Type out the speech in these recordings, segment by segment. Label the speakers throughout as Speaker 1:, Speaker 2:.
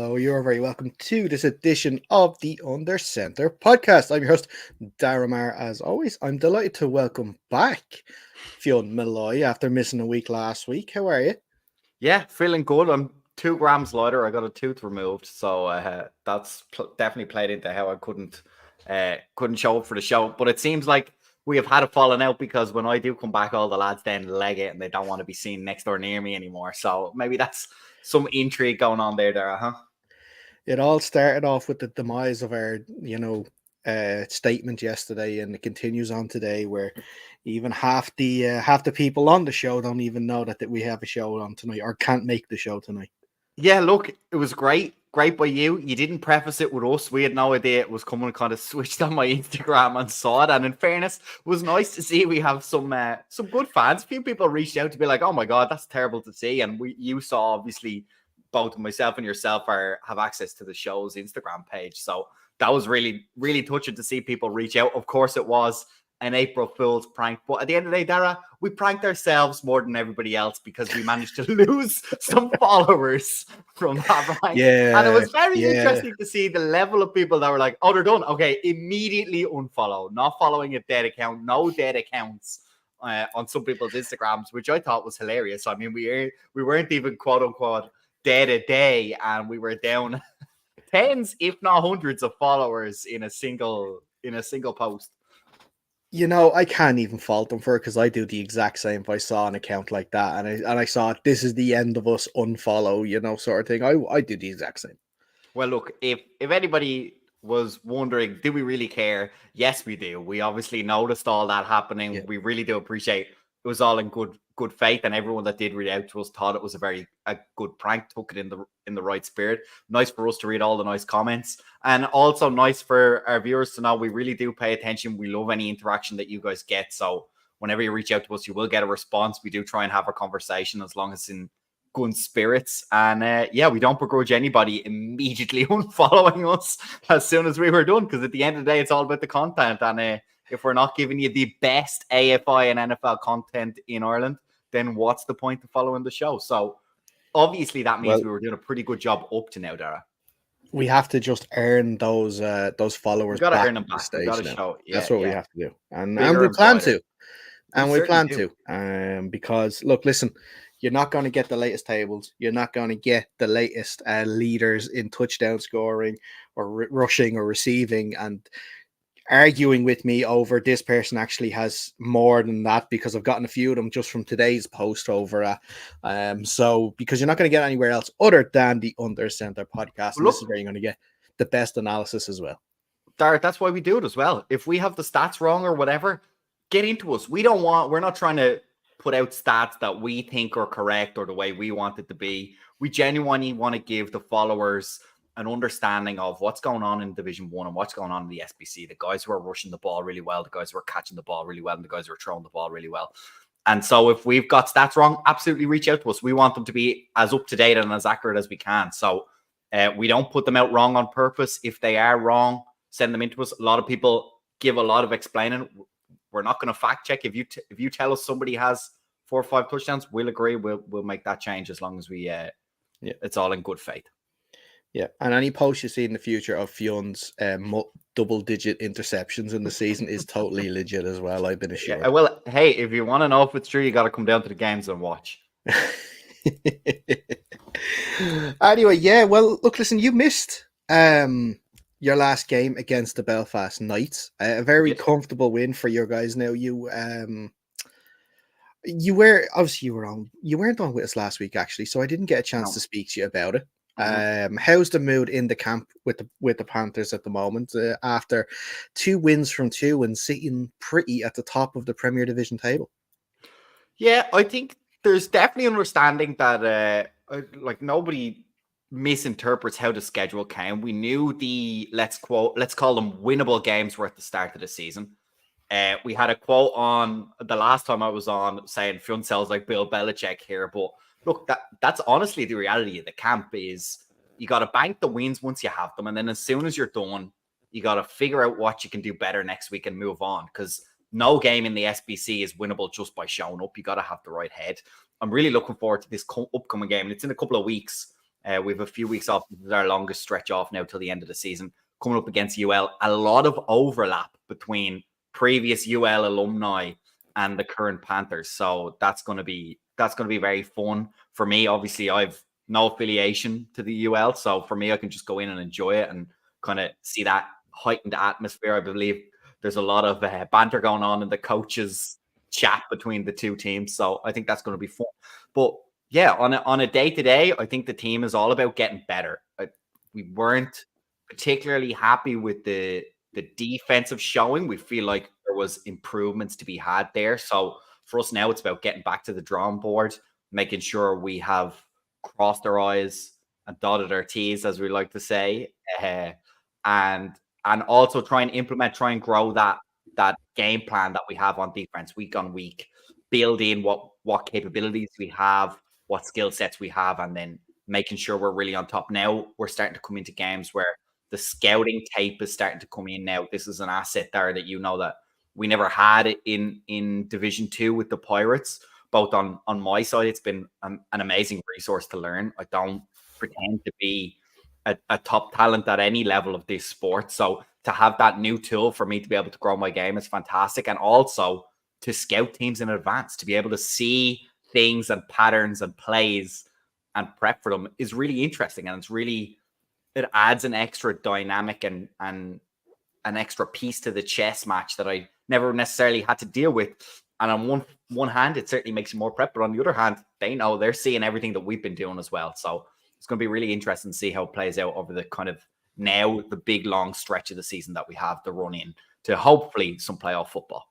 Speaker 1: hello. You're very welcome to this edition of the Under Center podcast. I'm your host, Dara Mar. As always, I'm delighted to welcome back Fionn Malloy after missing a week last week. How are you?
Speaker 2: Yeah, feeling good. I'm 2 grams lighter. I got a tooth removed, so that's definitely played into how I couldn't show up for the show. But it seems like we have had a falling out because when I do come back, all the lads then leg it and they don't want to be seen next door near me anymore. So maybe that's some intrigue going on there, huh?
Speaker 1: It all started off with the demise of our, statement yesterday, and it continues on today, where even half the people on the show don't even know that we have a show on tonight or can't make the show tonight.
Speaker 2: Yeah, look, it was great. Great by you. You didn't preface it with us. We had no idea it was coming. Kind of switched on my Instagram and saw it. And in fairness, it was nice to see we have some good fans. A few people reached out to be like, "Oh my god, that's terrible to see." And you saw obviously both myself and yourself have access to the show's Instagram page. So that was really, really touching to see people reach out. Of course, it was an April Fool's prank. But at the end of the day, Dara, we pranked ourselves more than everybody else because we managed to lose some followers from that prank.
Speaker 1: Yeah.
Speaker 2: And it was very interesting to see the level of people that were like, oh, they're done. Okay, immediately unfollow. Not following a dead account. No dead accounts on some people's Instagrams, which I thought was hilarious. I mean, we weren't even quote unquote dead a day, and we were down tens, if not hundreds, of followers in a single post.
Speaker 1: You know, I can't even fault them for it because I do the exact same if I saw an account like that and I saw this is the end of us, unfollow, sort of thing. I do the exact same.
Speaker 2: Well, look, if anybody was wondering, do we really care? Yes, we do. We obviously noticed all that happening. Yeah. We really do appreciate it was all in good faith, and everyone that did read out to us thought it was a good prank, took it in the right spirit. Nice for us to read all the nice comments, and also nice for our viewers to know we really do pay attention. We love any interaction that you guys get. So whenever you reach out to us, you will get a response. We do try and have a conversation as long as it's in good spirits, and we don't begrudge anybody immediately unfollowing us as soon as we were done, because at the end of the day, it's all about the content, and if we're not giving you the best AFI and NFL content in Ireland, then what's the point of following the show? So obviously that means we were doing a pretty good job up to now, Dara.
Speaker 1: We have to just earn those followers.
Speaker 2: We got to earn them back. We got to show. Yeah,
Speaker 1: that's what we have to do, and we plan to. And we plan to, because look, listen, you're not going to get the latest tables. You're not going to get the latest leaders in touchdown scoring or rushing or receiving and arguing with me over this person actually has more than that, because I've gotten a few of them just from today's post over. So because you're not going to get anywhere else other than the Under Center podcast. And this is where you're going to get the best analysis as well.
Speaker 2: Dart, that's why we do it as well. If we have the stats wrong or whatever, get into us. We're not trying to put out stats that we think are correct or the way we want it to be. We genuinely want to give the followers an understanding of what's going on in Division 1 and what's going on in the SBC. The guys who are rushing the ball really well, the guys who are catching the ball really well, and the guys who are throwing the ball really well. And so if we've got stats wrong, absolutely reach out to us. We want them to be as up to date and as accurate as we can. So we don't put them out wrong on purpose. If they are wrong, send them into us. A lot of people give a lot of explaining. We're not going to fact check. If you tell us somebody has 4 or 5 touchdowns, we'll agree. We'll make that change as long as we it's all in good faith.
Speaker 1: Yeah, and any post you see in the future of Fionn's double-digit interceptions in the season is totally legit as well, I've been assured.
Speaker 2: Yeah, well, hey, if you want to know if it's true, you got to come down to the games and watch.
Speaker 1: Anyway, yeah, well, look, listen, you missed your last game against the Belfast Knights. A very comfortable win for your guys. Now, you weren't on with us last week, actually, so I didn't get a chance to speak to you about it. How's the mood in the camp with the Panthers at the moment after 2 wins from 2 and sitting pretty at the top of the Premier Division table?
Speaker 2: Yeah, I think there's definitely understanding that nobody misinterprets how the schedule came. We knew the let's call them winnable games were at the start of the season. We had a quote on the last time I was on saying Fionn sounds like Bill Belichick here, but look, that's honestly the reality of the camp is you got to bank the wins once you have them. And then as soon as you're done, you got to figure out what you can do better next week and move on, because no game in the SBC is winnable just by showing up. You got to have the right head. I'm really looking forward to this upcoming game. And it's in a couple of weeks We have a few weeks off. This is our longest stretch off now till the end of the season. Coming up against UL, a lot of overlap between previous UL alumni and the current Panthers. So that's going to be very fun for me. Obviously, I've no affiliation to the UL, so for me, I can just go in and enjoy it and kind of see that heightened atmosphere. I believe there's a lot of banter going on in the coaches' chat between the two teams, so I think that's going to be fun. But yeah, on a day-to-day, I think the team is all about getting better. We weren't particularly happy with the defensive showing. We feel like there was improvements to be had there. So for us now, it's about getting back to the drawing board, making sure we have crossed our I's and dotted our T's, as we like to say, and also try and grow that game plan that we have on defense week on week, build in what capabilities we have, what skill sets we have, and then making sure we're really on top. Now we're starting to come into games where the scouting tape is starting to come in now. This is an asset there that that we never had in Division 2 with the Pirates. Both on my side, it's been an amazing resource to learn. I don't pretend to be a top talent at any level of this sport. So to have that new tool for me to be able to grow my game is fantastic. And also to scout teams in advance, to be able to see things and patterns and plays and prep for them is really interesting. And it adds an extra dynamic and an extra piece to the chess match that I never necessarily had to deal with. And on one hand, it certainly makes you more prep, but on the other hand, they're seeing everything that we've been doing as well. So it's going to be really interesting to see how it plays out over the kind of now the big long stretch of the season that we have to run in to hopefully some playoff football.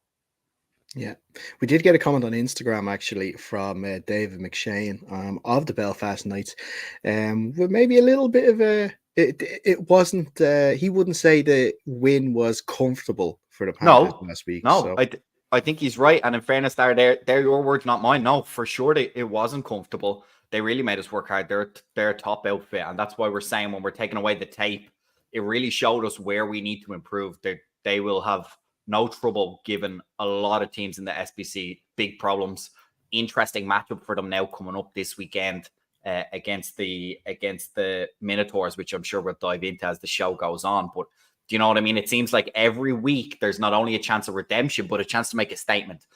Speaker 1: Yeah, we did get a comment on Instagram actually from David McShane of the Belfast Knights, with maybe a little bit of a. It wasn't. He wouldn't say the win was comfortable for the Panthers last week.
Speaker 2: No, so. I think he's right. And in fairness, they're your words, not mine. No, for sure, it wasn't comfortable. They really made us work hard. They're a top outfit, and that's why we're saying when we're taking away the tape, it really showed us where we need to improve. They will have no trouble giving a lot of teams in the SBC big problems. Interesting matchup for them now coming up this weekend against the Minotaurs, which I'm sure we'll dive into as the show goes on. But do you know what I mean? It seems like every week there's not only a chance of redemption, but a chance to make a statement.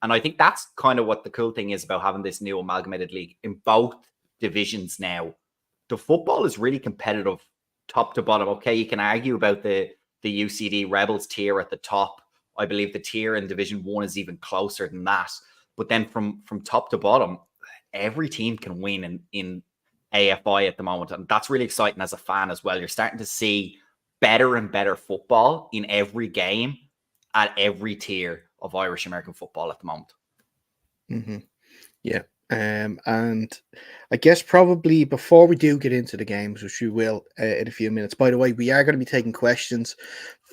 Speaker 2: And I think that's kind of what the cool thing is about having this new amalgamated league in both divisions now. The football is really competitive top to bottom. Okay, you can argue about the UCD Rebels tier at the top. I believe the tier in Division 1 is even closer than that. But then from top to bottom, every team can win in AFI at the moment. And that's really exciting as a fan as well. You're starting to see better and better football in every game at every tier of Irish American football at the moment.
Speaker 1: Mm-hmm. Yeah. And I guess probably before we do get into the games, which we will in a few minutes, by the way, we are going to be taking questions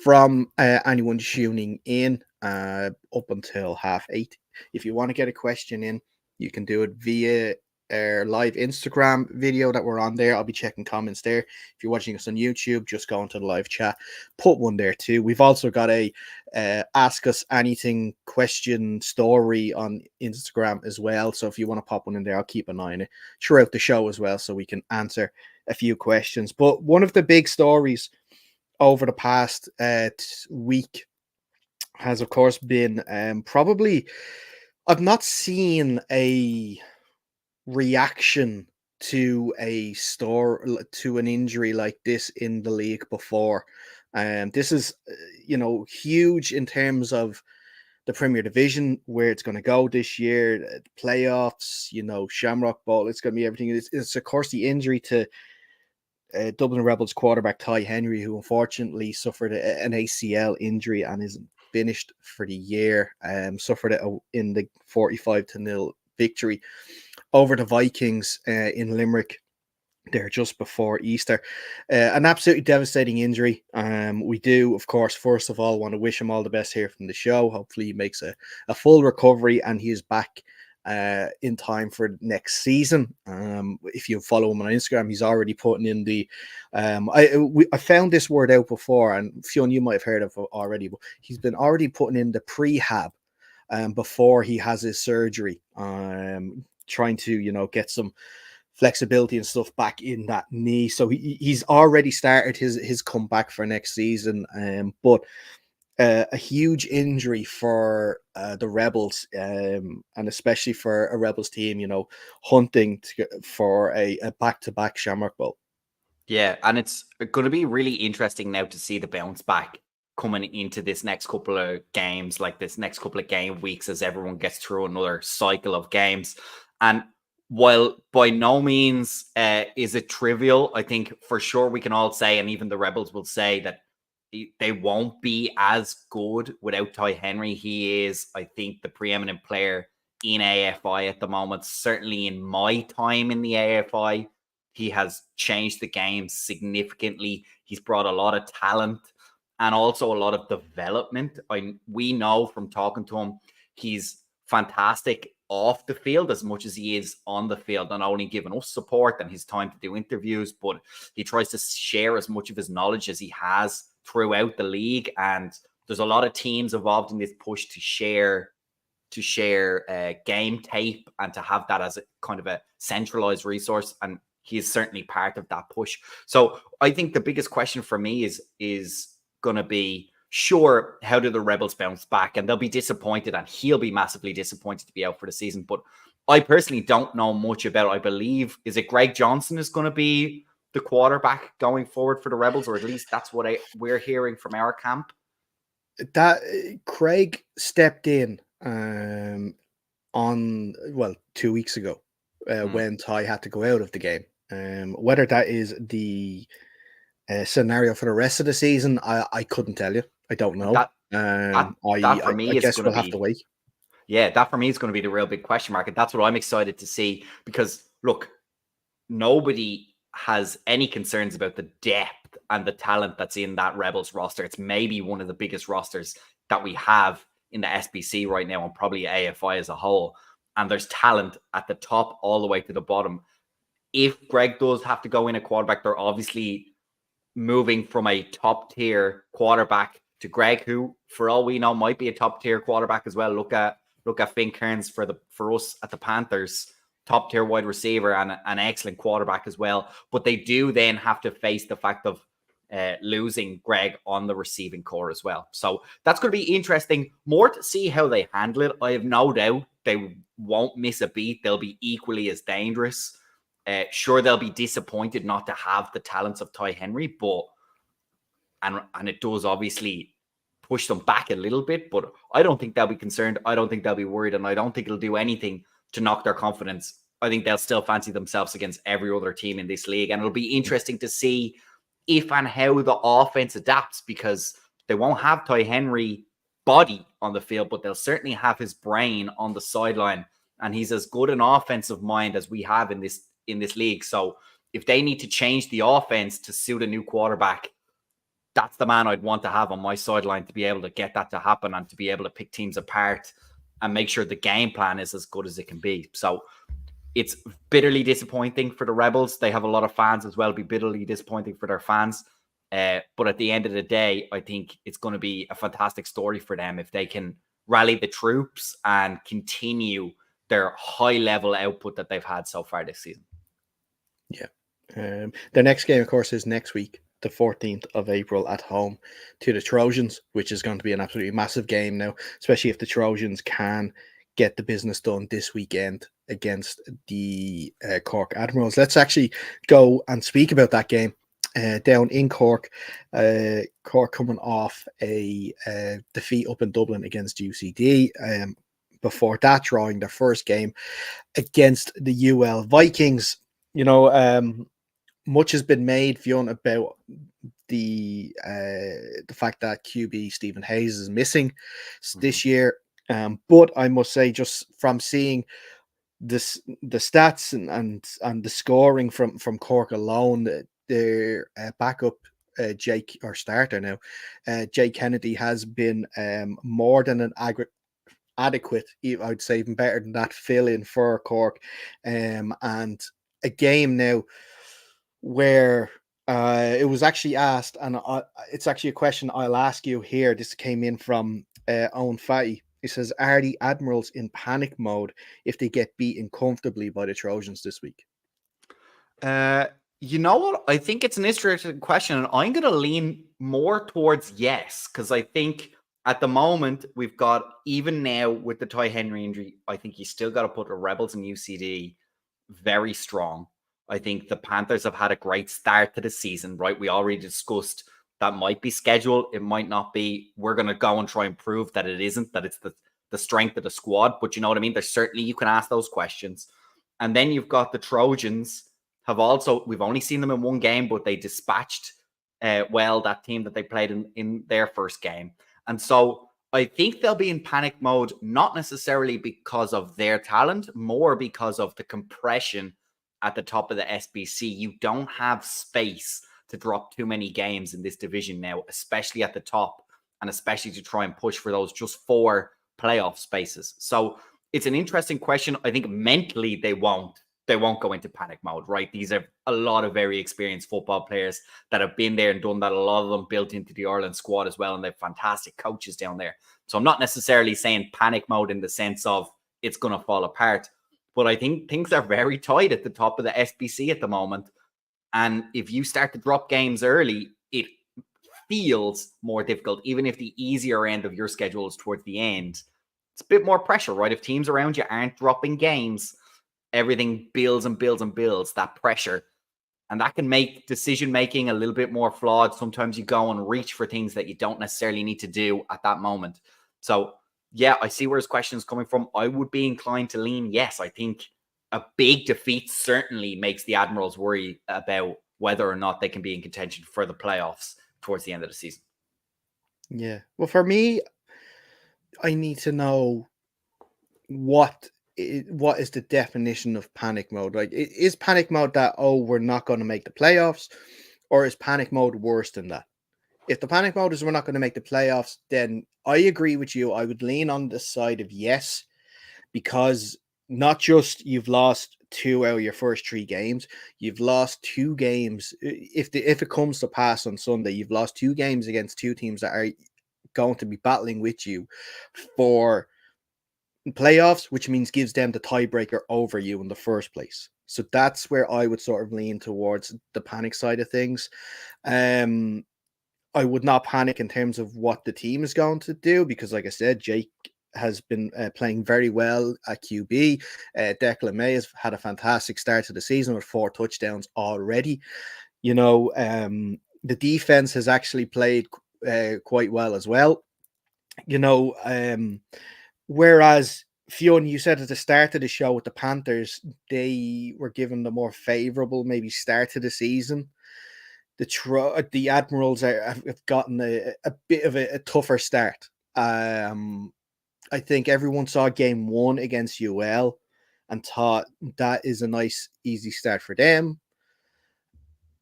Speaker 1: from anyone tuning in up until 8:30. If you want to get a question in, you can do it via our live Instagram video that we're on there. I'll be checking comments there. If you're watching us on YouTube, just go into the live chat, put one there too. We've also got a ask us anything question story on Instagram as well. So if you want to pop one in there, I'll keep an eye on it throughout the show as well, so we can answer a few questions. But one of the big stories over the past week has, of course, been probably I've not seen a reaction to to an injury like this in the league before. This is huge in terms of the Premier Division, where it's going to go this year, the playoffs, Shamrock Bowl. It's going to be everything. It's of course the injury to Dublin Rebels quarterback Ty Henry, who unfortunately suffered an ACL injury and isn't finished for the year. Suffered it in the 45-0 victory over the Vikings in Limerick there just before Easter. An absolutely devastating injury. We do, of course, first of all, want to wish him all the best here from the show. Hopefully he makes a full recovery and he is back in time for next season. If you follow him on Instagram, he's already putting in the I found this word out before, and Fionn, you might have heard of it already, but he's been already putting in the prehab before he has his surgery, trying to get some flexibility and stuff back in that knee. So he's already started his comeback for next season. But a huge injury for the Rebels, and especially for a Rebels team, hunting for a back-to-back Shamrock Bowl.
Speaker 2: Yeah, and it's going to be really interesting now to see the bounce back coming into this next couple of games, like this next couple of game weeks, as everyone gets through another cycle of games. And while by no means is it trivial, I think for sure we can all say, and even the Rebels will say, that they won't be as good without Ty Henry. He is, I think, the preeminent player in AFI at the moment. Certainly in my time in the AFI, he has changed the game significantly. He's brought a lot of talent and also a lot of development. We know from talking to him, he's fantastic off the field as much as he is on the field, not only giving us support and his time to do interviews, but he tries to share as much of his knowledge as he has throughout the league. And there's a lot of teams involved in this push to share game tape and to have that as a kind of a centralized resource. And he is certainly part of that push. So I think the biggest question for me is going to be, sure, how do the Rebels bounce back? And they'll be disappointed, and he'll be massively disappointed to be out for the season. But I personally don't know much about it. I believe, is it Greg Johnson is going to be the quarterback going forward for the Rebels, or at least that's what we're hearing from our camp?
Speaker 1: That Craig stepped in on 2 weeks ago when Ty had to go out of the game. Whether that is the scenario for the rest of the season, I couldn't tell you. I don't know.
Speaker 2: That for me
Speaker 1: I guess we'll have to wait.
Speaker 2: Yeah, that for me is going to be the real big question mark. And that's what I'm excited to see, because look, nobody has any concerns about the depth and the talent that's in that Rebels roster. It's maybe one of the biggest rosters that we have in the SBC right now, and probably AFI as a whole. And there's talent at the top all the way to the bottom. If Greg does have to go in a quarterback, they're obviously moving from a top tier quarterback to Greg, who, for all we know, might be a top tier quarterback as well. Look at Finn Kearns for us at the Panthers, top tier wide receiver and an excellent quarterback as well. But they do then have to face the fact of losing Greg on the receiving core as well. So that's going to be interesting. More to see how they handle it. I have no doubt they won't miss a beat. They'll be equally as dangerous. Sure, they'll be disappointed not to have the talents of Ty Henry, but and it does obviously push them back a little bit, but I don't think they'll be concerned. I don't think they'll be worried, and I don't think it'll do anything to knock their confidence. I think they'll still fancy themselves against every other team in this league, and it'll be interesting to see if and how the offense adapts, because they won't have Ty Henry body on the field, but they'll certainly have his brain on the sideline, and he's as good an offensive mind as we have in this league. So if they need to change the offense to suit a new quarterback, that's the man I'd want to have on my sideline to be able to get that to happen and to be able to pick teams apart and make sure the game plan is as good as it can be. So it's bitterly disappointing for the Rebels. They have a lot of fans as well. It'll be bitterly disappointing for their fans. But at the end of the day, I think it's going to be a fantastic story for them if they can rally the troops and continue their high level output that they've had so far this season.
Speaker 1: Yeah. The next game, of course, is next week, the 14th of April, at home to the Trojans, which is going to be an absolutely massive game now, especially if the Trojans can get the business done this weekend against the Cork Admirals. Let's actually go and speak about that game down in Cork. Cork coming off a defeat up in Dublin against UCD. Before that, drawing their first game against the UL Vikings. Much has been made, Fionn, about the fact that QB Stephen Hayes is missing this year. But I must say, just from seeing the stats and the scoring from Cork alone, their backup Jake Kennedy has been more than an adequate, I'd say even better than that, fill in for Cork. And a game now where it was actually asked, and it's actually a question I'll ask you here. This came in from Owen Fatty. He says, are the Admirals in panic mode if they get beaten comfortably by the Trojans this week?
Speaker 2: You know what? I think it's an interesting question, and I'm going to lean more towards yes, because I think at the moment we've got, even now with the Ty Henry injury, I think you still got to put the Rebels and UCD very strong. I think the Panthers have had a great start to the season, right? We already discussed that might be scheduled, it might not be. We're going to go and try and prove that it isn't, that it's the strength of the squad. But you know what I mean? There's certainly, you can ask those questions. And then you've got the Trojans have also, we've only seen them in one game, but they dispatched well that team that they played in their first game. And so I think they'll be in panic mode, not necessarily because of their talent, more because of the compression at the top of the SBC. You don't have space to drop too many games in this division now, especially at the top, and especially to try and push for those just 4 playoff spaces. So it's an interesting question. I think mentally they won't go into panic mode, right? These are a lot of very experienced football players that have been there and done that. A lot of them built into the Ireland squad as well, and they're fantastic coaches down there. So I'm not necessarily saying panic mode in the sense of it's going to fall apart, but I think things are very tight at the top of the SBC at the moment. And if you start to drop games early, it feels more difficult, even if the easier end of your schedule is towards the end. It's a bit more pressure, right? If teams around you aren't dropping games, everything builds and builds and builds, that pressure. And that can make decision-making a little bit more flawed. Sometimes you go and reach for things that you don't necessarily need to do at that moment. So, yeah, I see where his question is coming from. I would be inclined to lean yes. I think a big defeat certainly makes the Admirals worry about whether or not they can be in contention for the playoffs towards the end of the season.
Speaker 1: Yeah. Well, for me, I need to know what is the definition of panic mode. Like, is panic mode that, oh, we're not going to make the playoffs, or is panic mode worse than that? If the panic mode is we're not going to make the playoffs, then I agree with you. I would lean on the side of yes, because not just you've lost 2 out of your first 3 games, you've lost 2 games. If it comes to pass on Sunday, you've lost 2 games against 2 teams that are going to be battling with you for playoffs, which means gives them the tiebreaker over you in the first place. So that's where I would sort of lean towards the panic side of things. I would not panic in terms of what the team is going to do, because, like I said, Jake has been playing very well at QB. Declan May has had a fantastic start to the season with 4 touchdowns already. You know, the defense has actually played quite well as well. You know, whereas Fionn, you said at the start of the show with the Panthers, they were given the more favorable maybe start to the season. The Admirals have gotten a bit of a tougher start. I think everyone saw game 1 against UL and thought that is a nice, easy start for them.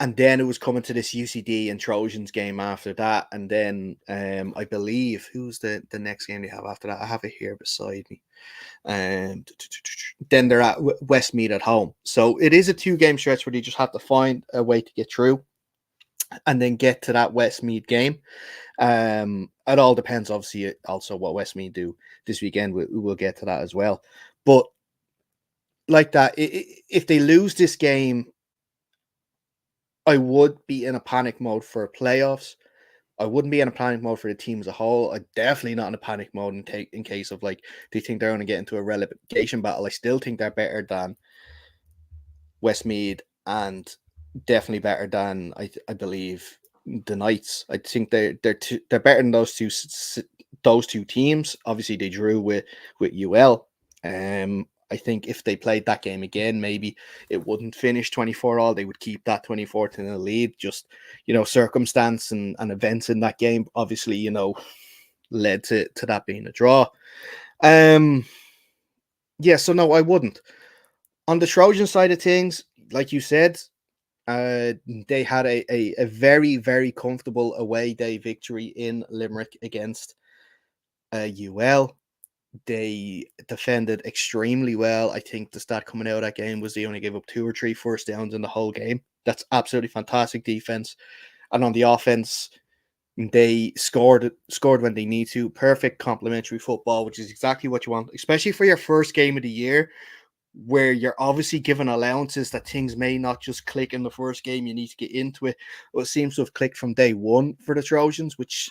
Speaker 1: And then it was coming to this UCD and Trojans game after that. And then I believe, who's the next game they have after that? I have it here beside me. Then they're at Westmead at home. So it is a 2-game stretch where you just have to find a way to get through and then get to that Westmead game. It all depends, obviously, also what Westmead do this weekend. We'll get to that as well. But like that, if they lose this game, I would be in a panic mode for playoffs. I wouldn't be in a panic mode for the team as a whole. I'm definitely not in a panic mode in case of, like, they think they're going to get into a relegation battle. I still think they're better than Westmead and definitely better than I believe the Knights. I think they're better than those two teams. Obviously, they drew with UL. I think if they played that game again, maybe it wouldn't finish 24-all. They would keep that 24th in the lead. Just, circumstance and events in that game, obviously, led to that being a draw. Yeah, so no, I wouldn't. On the Trojan side of things, like you said, they had a very, very comfortable away day victory in Limerick against UL. They defended extremely well. I think the stat coming out of that game was they only gave up 2 or 3 first downs in the whole game. That's absolutely fantastic defense. And on the offense, they scored when they need to. Perfect complementary football, which is exactly what you want, especially for your first game of the year, where you're obviously given allowances that things may not just click in the first game. You need to get into it. Well, it seems to have clicked from day one for the Trojans, which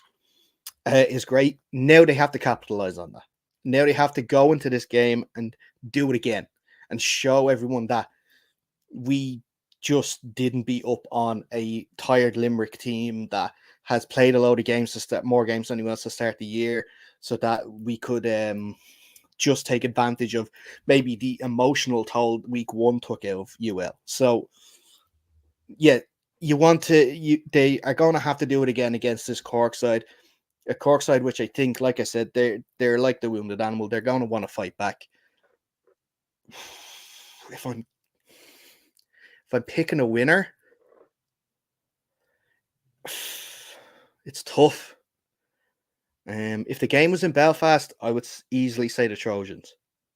Speaker 1: is great. Now they have to capitalize on that. Now they have to go into this game and do it again and show everyone that we just didn't be up on a tired Limerick team that has played a load of games to start, more games than anyone else to start the year, so that we could just take advantage of maybe the emotional toll week one took out of UL. So yeah, they are going to have to do it again against this Cork side. A Cork side, which I think, like I said, they're like the wounded animal. They're going to want to fight back. If I'm picking a winner, it's tough. If the game was in Belfast, I would easily say the Trojans.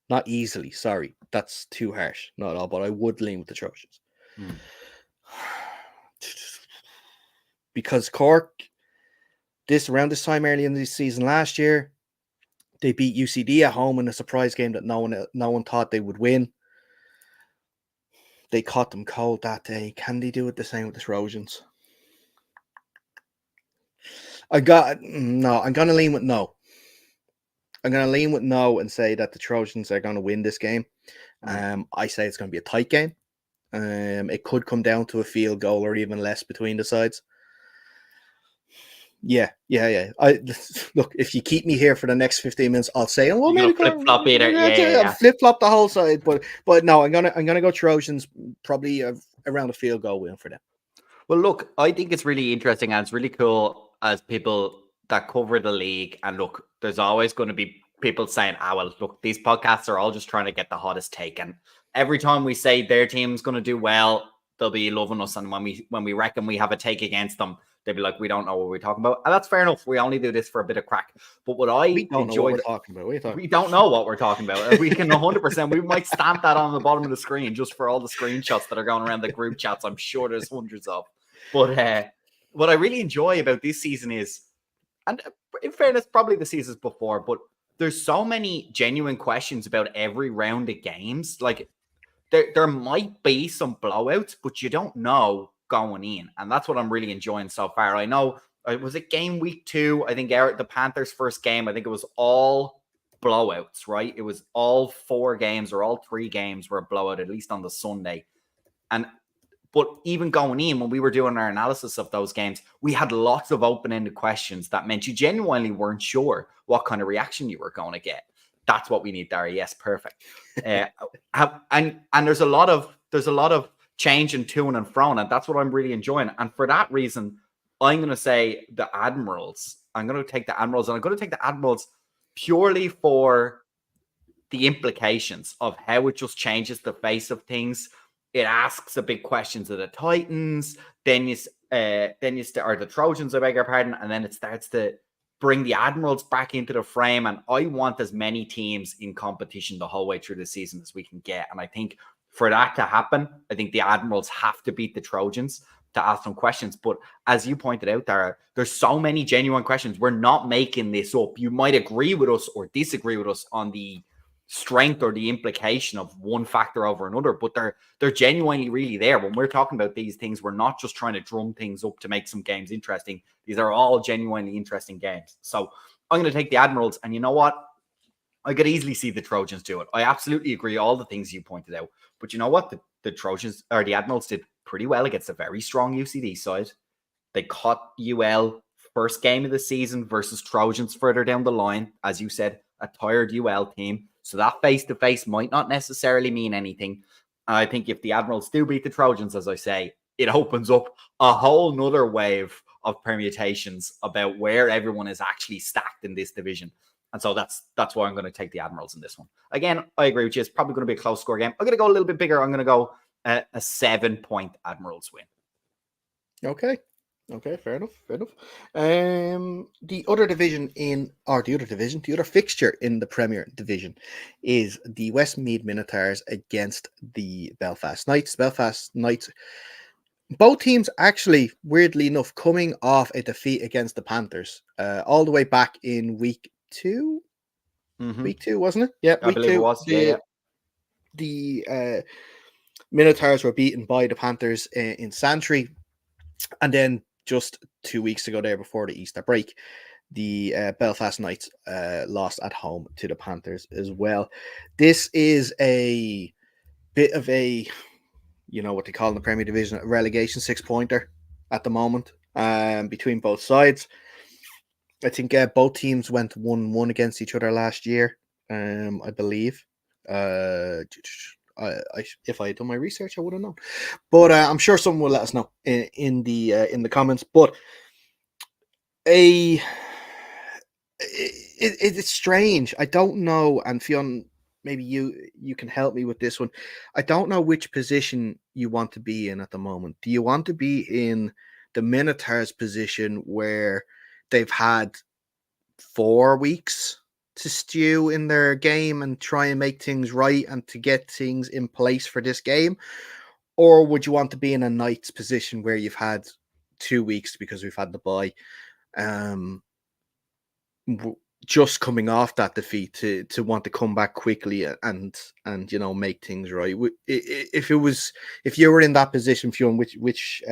Speaker 1: Not easily, sorry. That's too harsh. Not at all, but I would lean with the Trojans. Because Cork, around this time early in the season last year, they beat UCD at home in a surprise game that no one thought they would win. They caught them cold that day. Can they do it the same with the Trojans? I'm going to lean with no. I'm going to lean with no and say that the Trojans are going to win this game. I say it's going to be a tight game. It could come down to a field goal or even less between the sides. Yeah. Look, if you keep me here for the next 15 minutes, I'll say, well, maybe
Speaker 2: flip-flop either.
Speaker 1: Flip-flop the whole side, but no, I'm gonna go Trojans, probably around a field goal win for them.
Speaker 2: Well, look, I think it's really interesting and it's really cool as people that cover the league. And look, there's always going to be people saying, well, look, these podcasts are all just trying to get the hottest take. And every time we say their team's going to do well, they'll be loving us. And when we reckon we have a take against them, they'll be like, we don't know what we're talking about. And that's fair enough. We only do this for a bit of crack. But what we don't know what we're talking about. We don't know what we're talking about. We can 100%. We might stamp that on the bottom of the screen just for all the screenshots that are going around the group chats. I'm sure there's hundreds of. But what I really enjoy about this season is, and in fairness, probably the seasons before, but there's so many genuine questions about every round of games. Like there might be some blowouts, but you don't know going in. And that's what I'm really enjoying so far. I know, was it game week 2? I think the Panthers' first game, I think it was all blowouts, right? It was all 4 games or all 3 games were a blowout, at least on the Sunday. But even going in, when we were doing our analysis of those games, we had lots of open-ended questions that meant you genuinely weren't sure what kind of reaction you were going to get. That's what we need, Darry. Yes, perfect. And there's a lot of change and to and fro, and that's what I'm really enjoying. And for that reason, I'm going to say the Admirals. I'm going to take the Admirals, and I'm going to take the Admirals purely for the implications of how it just changes the face of things. It asks a big question to the Titans, then you start the Trojans, I beg your pardon, and then it starts to bring the Admirals back into the frame. And I want as many teams in competition the whole way through the season as we can get. And I think for that to happen, I think the Admirals have to beat the Trojans to ask them questions. But as you pointed out, Dara, there's so many genuine questions. We're not making this up. You might agree with us or disagree with us on the strength or the implication of one factor over another, but they're genuinely really there. When we're talking about these things, we're not just trying to drum things up to make some games interesting. These are all genuinely interesting games. So I'm going to take the Admirals, and you know what? I could easily see the Trojans do it. I absolutely agree all the things you pointed out, but you know what? The Trojans or the Admirals did pretty well against a very strong UCD side. They caught UL first game of the season versus Trojans further down the line. As you said, a tired UL team. So that face-to-face might not necessarily mean anything. I think if the Admirals do beat the Trojans, as I say, it opens up a whole nother wave of permutations about where everyone is actually stacked in this division. And so that's why I'm going to take the Admirals in this one. Again, I agree with you. It's probably going to be a close score game. I'm going to go a little bit bigger. I'm going to go a 7-point Admirals win.
Speaker 1: Okay, fair enough. The other fixture in the Premier Division is the Westmeath Minotaurs against the Belfast Knights. Both teams actually, weirdly enough, coming off a defeat against the Panthers, all the way back in week 2.
Speaker 2: Mm-hmm.
Speaker 1: Week 2, wasn't it? Yeah,
Speaker 2: I believe it was. Yeah.
Speaker 1: the Minotaurs were beaten by the Panthers in Santry, and then just 2 weeks ago, there before the Easter break, the Belfast Knights lost at home to the Panthers as well. This is a bit of a, what they call in the Premier Division, a relegation 6-pointer at the moment between both sides. I think both teams went 1-1 against each other last year, I believe. If I had done my research, I would have known. But I'm sure someone will let us know in the comments. But it's strange. I don't know, and Fionn, maybe you can help me with this one. I don't know which position you want to be in at the moment. Do you want to be in the Minotaurs position where they've had 4 weeks to stew in their game and try and make things right and to get things in place for this game? Or would you want to be in a Knights position where you've had 2 weeks because we've had the bye, just coming off that defeat to want to come back quickly and make things right? If you were in that position, Fionn, which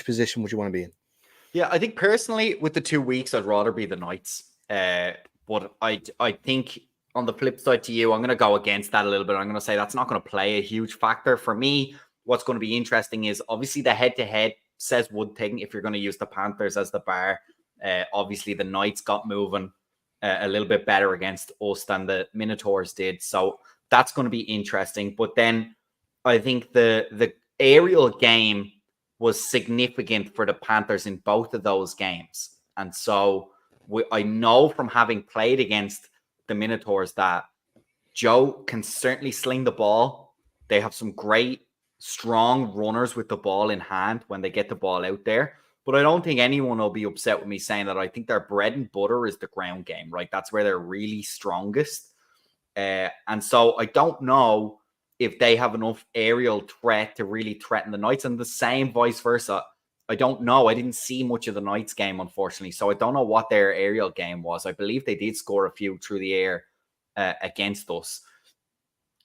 Speaker 1: position would you want to be in?
Speaker 2: Yeah, I think personally with the 2 weeks, I'd rather be the Knights. But I think on the flip side to you, I'm going to go against that a little bit. I'm going to say that's not going to play a huge factor. For me, what's going to be interesting is obviously the head-to-head says one thing if you're going to use the Panthers as the bar. Obviously, the Knights got moving a little bit better against us than the Minotaurs did. So that's going to be interesting. But then I think the aerial game was significant for the Panthers in both of those games. And so I know from having played against the Minotaurs that Joe can certainly sling the ball. They have some great, strong runners with the ball in hand when they get the ball out there. But I don't think anyone will be upset with me saying that I think their bread and butter is the ground game, right? That's where they're really strongest. And so I don't know if they have enough aerial threat to really threaten the Knights, and the same vice versa. I don't know. I didn't see much of the Knights game, unfortunately. So I don't know what their aerial game was. I believe they did score a few through the air against us.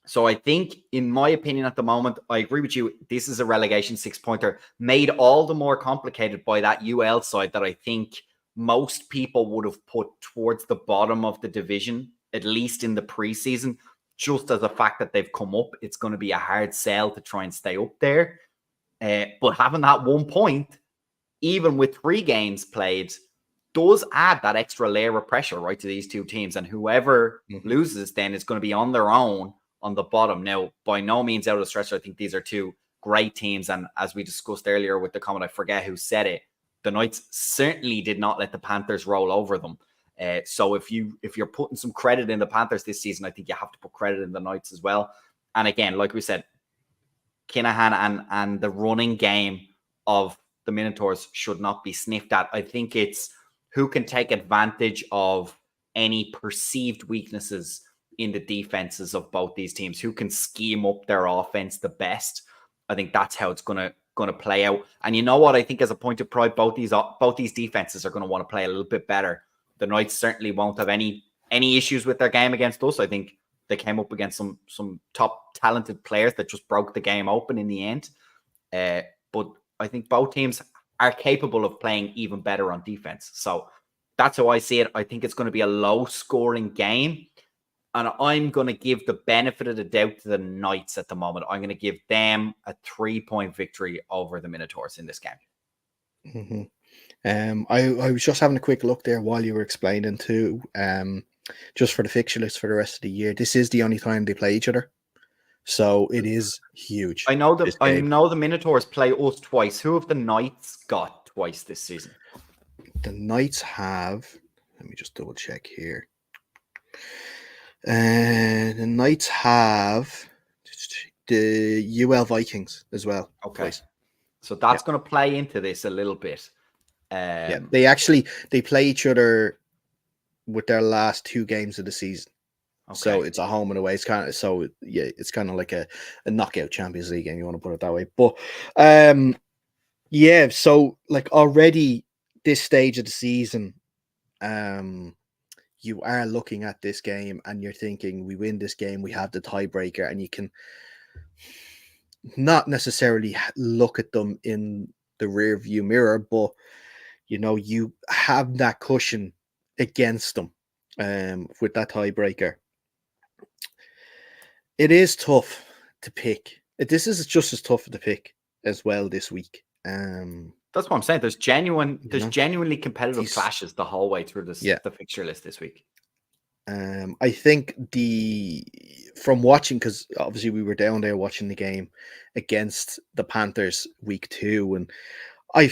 Speaker 2: So I think, in my opinion at the moment, I agree with you. This is a relegation 6-pointer made all the more complicated by that UL side that I think most people would have put towards the bottom of the division, at least in the preseason, just as a fact that they've come up. It's going to be a hard sell to try and stay up there. But having that 1 point, even with 3 games played, does add that extra layer of pressure, right, to these two teams. And whoever loses then is going to be on their own on the bottom. Now, by no means out of the stretch, I think these are two great teams. And as we discussed earlier with the comment, I forget who said it, the Knights certainly did not let the Panthers roll over them. So if you're putting some credit in the Panthers this season, I think you have to put credit in the Knights as well. And again, like we said, Kinahan and the running game of the Minotaurs should not be sniffed at. I think it's who can take advantage of any perceived weaknesses in the defenses of both these teams, who can scheme up their offense the best. I think that's how it's going to play out. And you know what? I think as a point of pride, both these defenses are going to want to play a little bit better. The Knights certainly won't have any issues with their game against us. I think they came up against some top talented players that just broke the game open in the end. But I think both teams are capable of playing even better on defense. So that's how I see it. I think it's going to be a low-scoring game. And I'm going to give the benefit of the doubt to the Knights at the moment. I'm going to give them a 3-point victory over the Minotaurs in this game.
Speaker 1: I was just having a quick look there while you were explaining too. Just for the fixture list for the rest of the year, this is the only time they play each other, so it is huge.
Speaker 2: I know the Minotaurs play us twice. Who have the Knights got twice this season?
Speaker 1: The Knights have. Let me just double check here. The Knights have the UL Vikings as well.
Speaker 2: Okay, twice. So that's going to play into this a little bit.
Speaker 1: They play each other with their last 2 games of the season. Okay. So it's a home and away. It's kind of like a knockout Champions League game, you want to put it that way. But so like already this stage of the season, you are looking at this game and you're thinking, we win this game, we have the tiebreaker, and you can not necessarily look at them in the rear view mirror, but you have that cushion against them with that tiebreaker. It is tough to pick. This is just as tough to pick as well this week.
Speaker 2: That's what I'm saying. There's genuinely competitive clashes the whole way through the fixture list this week.
Speaker 1: I think from watching, because obviously we were down there watching the game against the Panthers week 2, and I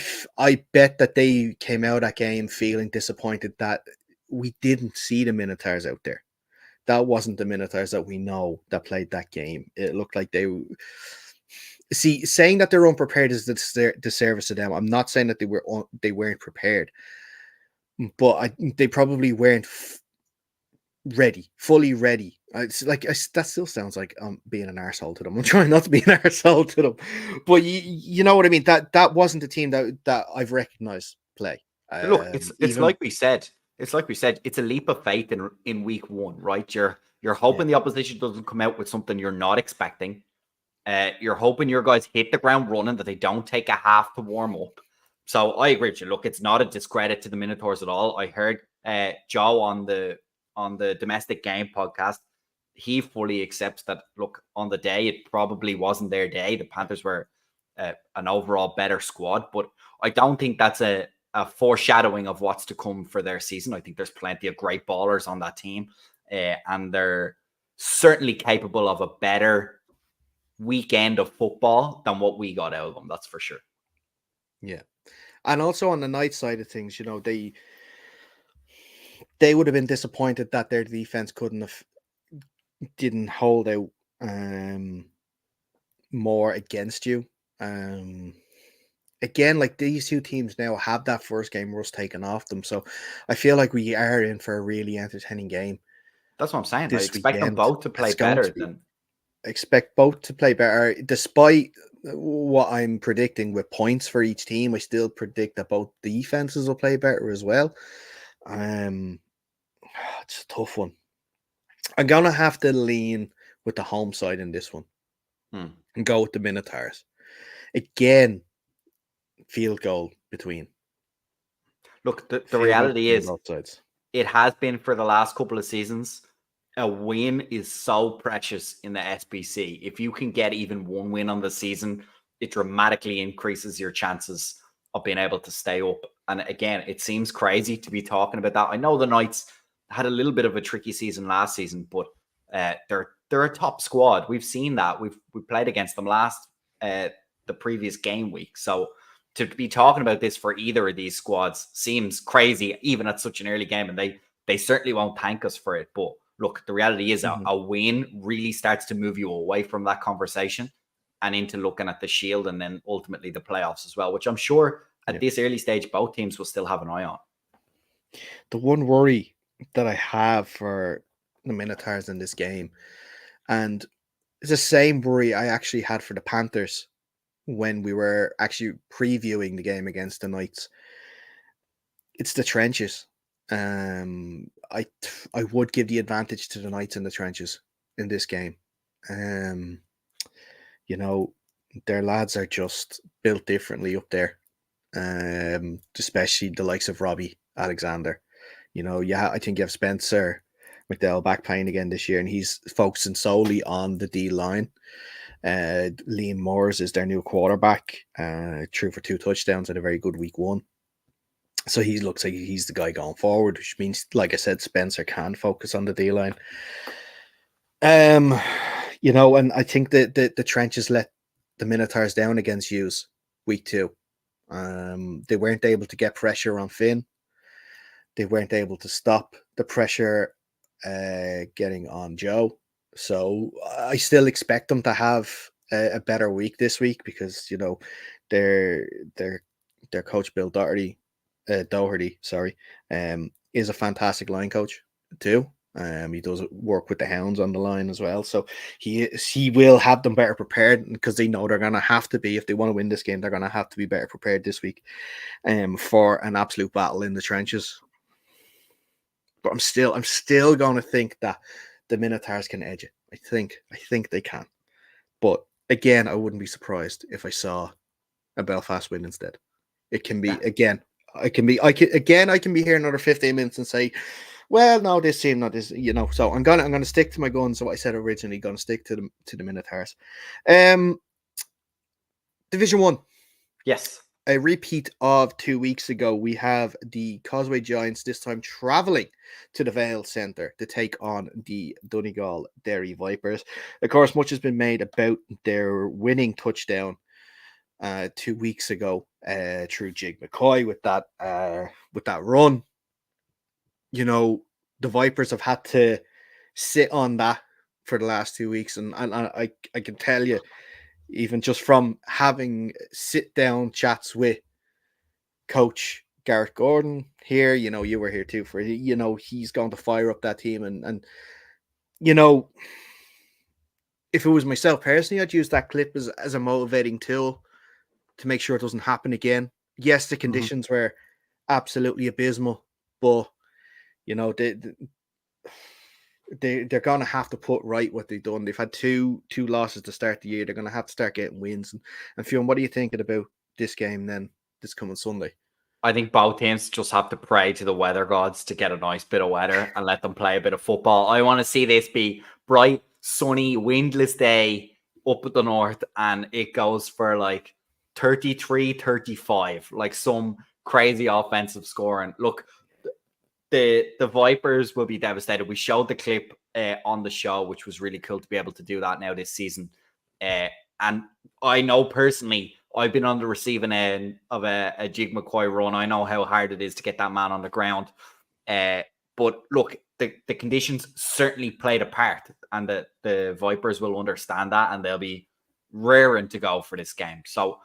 Speaker 1: bet that they came out of that game feeling disappointed that we didn't see the Minotaurs out there. That wasn't the Minotaurs that we know that played that game. It looked like saying that they're unprepared is the disservice to them. I'm not saying that they weren't prepared, but they probably weren't fully ready. That still sounds like I'm being an arsehole to them. I'm trying not to be an arsehole to them, but you know what I mean. That wasn't the team that I've recognized play.
Speaker 2: Look, it's like we said. It's like we said. It's a leap of faith in week 1, right? You're hoping the opposition doesn't come out with something you're not expecting. You're hoping your guys hit the ground running, that they don't take a half to warm up. So I agree with you. Look, it's not a discredit to the Minotaurs at all. I heard Joe on the Domestic Game podcast. He fully accepts that, look, on the day, it probably wasn't their day. The Panthers were an overall better squad, but I don't think that's a foreshadowing of what's to come for their season. I think there's plenty of great ballers on that team, and they're certainly capable of a better weekend of football than what we got out of them. That's for sure.
Speaker 1: Yeah. And also on the night side of things, they would have been disappointed that their defense didn't hold out more against you. Again, like, these two teams now have that first game rust taken off them, so I feel like we are in for a really entertaining game.
Speaker 2: That's what I'm saying. I expect them both to play better
Speaker 1: expect both to play better, despite what I'm predicting with points for each team. I still predict that both defenses will play better as well. It's a tough one. I'm gonna have to lean with the home side in this one and go with the Minotaurs. Again, field goal between.
Speaker 2: Look, the reality is, it has been for the last couple of seasons. A win is so precious in the SBC. If you can get even one win on the season, it dramatically increases your chances of being able to stay up. And again, it seems crazy to be talking about that. I know the Knights had a little bit of a tricky season last season, but they're a top squad. We've seen that. We played against them the previous game week. So to be talking about this for either of these squads seems crazy, even at such an early game, and they certainly won't thank us for it. But look, the reality is a win really starts to move you away from that conversation and into looking at the Shield and then ultimately the playoffs as well, which I'm sure at this early stage, both teams will still have an eye on.
Speaker 1: The one worry that I have for the Minotaurs in this game, and it's the same worry I actually had for the Panthers when we were actually previewing the game against the Knights. It's the trenches. I would give the advantage to the Knights in the trenches in this game. Their lads are just built differently up there. Especially the likes of Robbie Alexander. I think you have Spencer McDowell back playing again this year, and he's focusing solely on the D line. Liam Moores is their new quarterback, threw for 2 touchdowns at a very good week 1. So he looks like he's the guy going forward, which means, like I said, Spencer can focus on the D line. And I think that the trenches let the Minotaurs down against Hughes week 2. They weren't able to get pressure on Finn. They weren't able to stop the pressure getting on Joe. So I still expect them to have a better week this week because their coach Bill Doherty, is a fantastic line coach too. He does work with the Hounds on the line as well, so he will have them better prepared because they know they're going to have to be, if they want to win this game, they're going to have to be better prepared this week, for an absolute battle in the trenches. but I'm still going to think that the Minotaurs can edge it. I think they can. But again, I wouldn't be surprised if I saw a Belfast win instead. It can be I can be here another 15 minutes and say, well, no, this team, not this, So I'm gonna stick to my guns. So what I said originally, gonna stick to the Minotaurs. Division 1.
Speaker 2: Yes.
Speaker 1: A repeat of 2 weeks ago. We have the Causeway Giants, this time traveling to the Vale Centre to take on the Donegal Derry Vipers. Of course, much has been made about their winning touchdown 2 weeks ago through Jig McCoy with that run. The Vipers have had to sit on that for the last 2 weeks, and I can tell you, even just from having sit down chats with Coach Garrett Gordon here, you were here too, for he's going to fire up that team, and if it was myself personally, I'd use that clip as a motivating tool to make sure it doesn't happen again. Yes, the conditions were absolutely abysmal, but they're going to have to put right what they've done. They've had two losses to start the year. They're going to have to start getting wins. And Fionn, what are you thinking about this game then, this coming Sunday?
Speaker 2: I think both teams just have to pray to the weather gods to get a nice bit of weather and let them play a bit of football. I want to see this be bright, sunny, windless day up at the north, and it goes for like 33-35, like some crazy offensive scoring. Look, the Vipers will be devastated. We showed the clip on the show, which was really cool to be able to do that now this season. And I know personally, I've been on the receiving end of a Jig McCoy run. I know how hard it is to get that man on the ground. But look, the conditions certainly played a part, and the Vipers will understand that, and they'll be raring to go for this game. So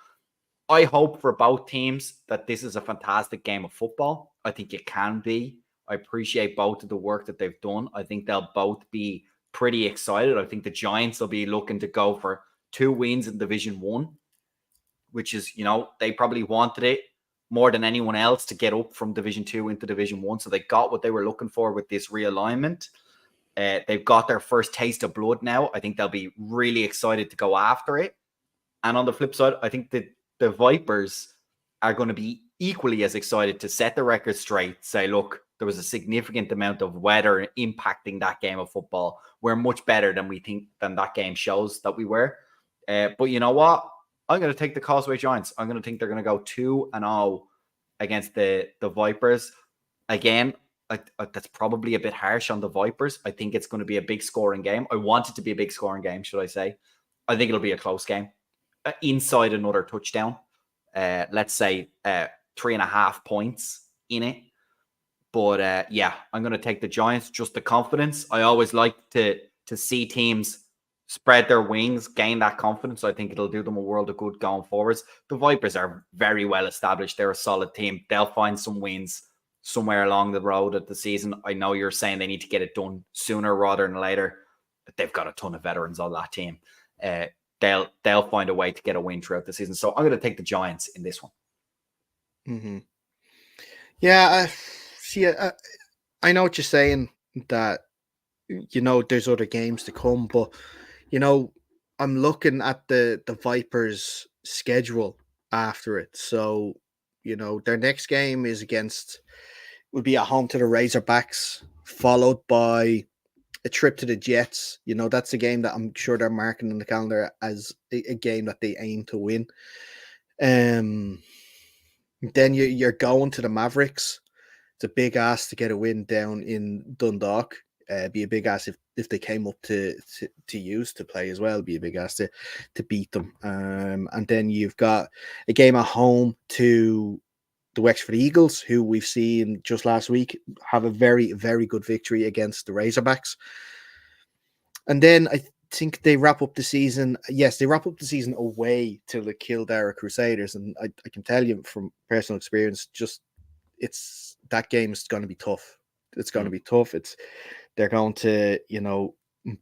Speaker 2: I hope for both teams that this is a fantastic game of football. I think it can be. I appreciate both of the work that they've done. I think they'll both be pretty excited. I think the Giants will be looking to go for 2 wins in Division 1, which is, they probably wanted it more than anyone else to get up from Division 2 into Division 1. So they got what they were looking for with this realignment. They've got their first taste of blood now. I think they'll be really excited to go after it. And on the flip side, I think that the Vipers are going to be equally as excited to set the record straight, say, look, there was a significant amount of weather impacting that game of football. We're much better than that game shows that we were. But you know what? I'm going to take the Causeway Giants. I'm going to think they're going to go 2-0 against the Vipers. Again, that's probably a bit harsh on the Vipers. I think it's going to be a big scoring game. I want it to be a big scoring game, should I say. I think it'll be a close game. Inside another touchdown. Let's say 3.5 points in it. But I'm going to take the Giants, just the confidence. I always like to see teams spread their wings, gain that confidence. I think it'll do them a world of good going forwards. The Vipers are very well established. They're a solid team. They'll find some wins somewhere along the road of the season. I know you're saying they need to get it done sooner rather than later, but they've got a ton of veterans on that team. They'll find a way to get a win throughout the season. So I'm going to take the Giants in this one.
Speaker 1: Mm-hmm. Yeah, I know what you're saying, that there's other games to come, but I'm looking at the Vipers' schedule after it. So their next game would be at home to the Razorbacks, followed by a trip to the Jets. That's a game that I'm sure they're marking on the calendar as a game that they aim to win. Then you're going to the Mavericks. It's a big ask to get a win down in Dundalk. Be a big ask if they came up to use to play as well. Be a big ask to beat them. And then you've got a game at home to the Wexford Eagles, who we've seen just last week have a very, very good victory against the Razorbacks. And then I think they wrap up the season. Yes, they wrap up the season away to the Kildare Crusaders. And I can tell you from personal experience, that game is going to be tough. It's going to be tough. They're going to,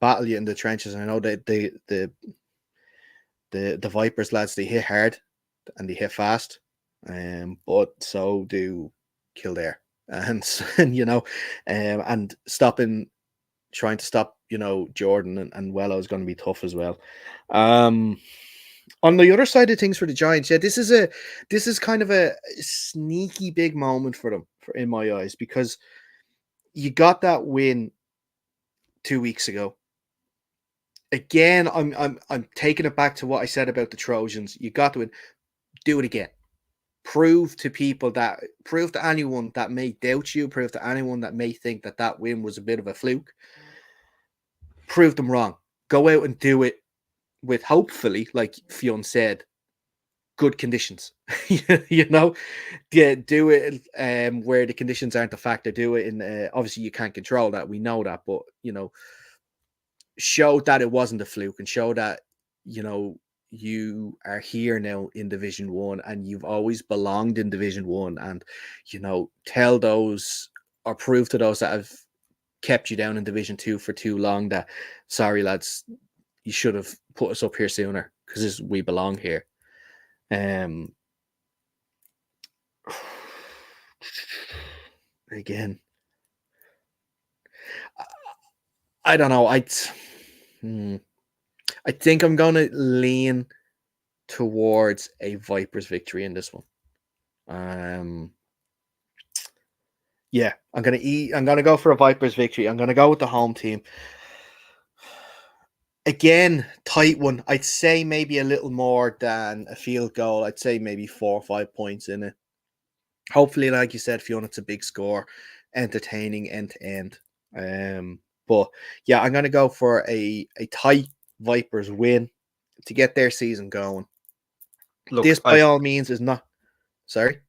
Speaker 1: battle you in the trenches. And I know that the Vipers lads, they hit hard and they hit fast. But so do Kildare. and and trying to stop Jordan and Wello is going to be tough as well. On the other side of things for the Giants, this is kind of a sneaky big moment for them, in my eyes, because you got that win 2 weeks ago. Again, I'm taking it back to what I said about the Trojans. You got to win. Do it again. Prove to anyone that may doubt you, prove to anyone that may think that win was a bit of a fluke, prove them wrong. Go out and do it with, hopefully, like Fionn said, good conditions. Do it where the conditions aren't a factor. Do it in obviously you can't control that, we know that, but show that it wasn't a fluke, and show that you are here now in Division 1 and you've always belonged in Division 1, and tell those, or prove to those that have kept you down in Division 2 for too long that, sorry lads, you should have put us up here sooner, because we belong here. Again, I don't know. I think I'm going to lean towards a Vipers victory in this one. Yeah, I'm going to go for a Vipers victory. I'm going to go with the home team. Again, tight one. I'd say maybe a little more than a field goal. I'd say maybe 4 or 5 points in it. Hopefully, like you said, Fiona, it's a big score, entertaining end to end. But yeah, I'm going to go for a tight Vipers win to get their season going. Look, this by all means is not. Sorry,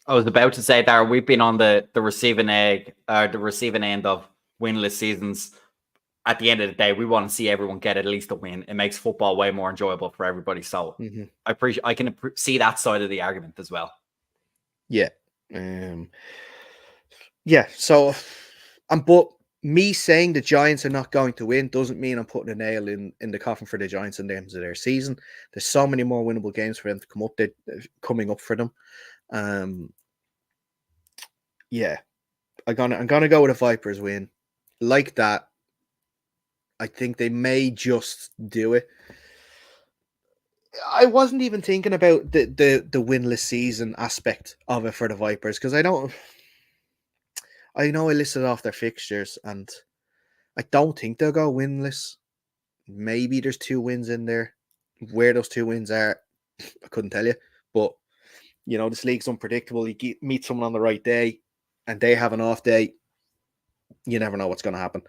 Speaker 2: I was about to say that we've been on the receiving end of winless seasons. At the end of the day, we want to see everyone get at least a win. It makes football way more enjoyable for everybody. So I can see that side of the argument as well.
Speaker 1: Yeah. Yeah. So, but me saying the Giants are not going to win doesn't mean I'm putting a nail in the coffin for the Giants in terms of their season. There's so many more winnable games for them to come up. Coming up for them. Yeah, I'm gonna go with a Vipers win like that. I think they may just do it. I wasn't even thinking about the winless season aspect of it for the Vipers, because I know I listed off their fixtures and I don't think they'll go winless. Maybe there's 2 wins in there. Where those 2 wins are, I couldn't tell you. But this league's unpredictable. You meet someone on the right day and they have an off day. You never know what's going to happen.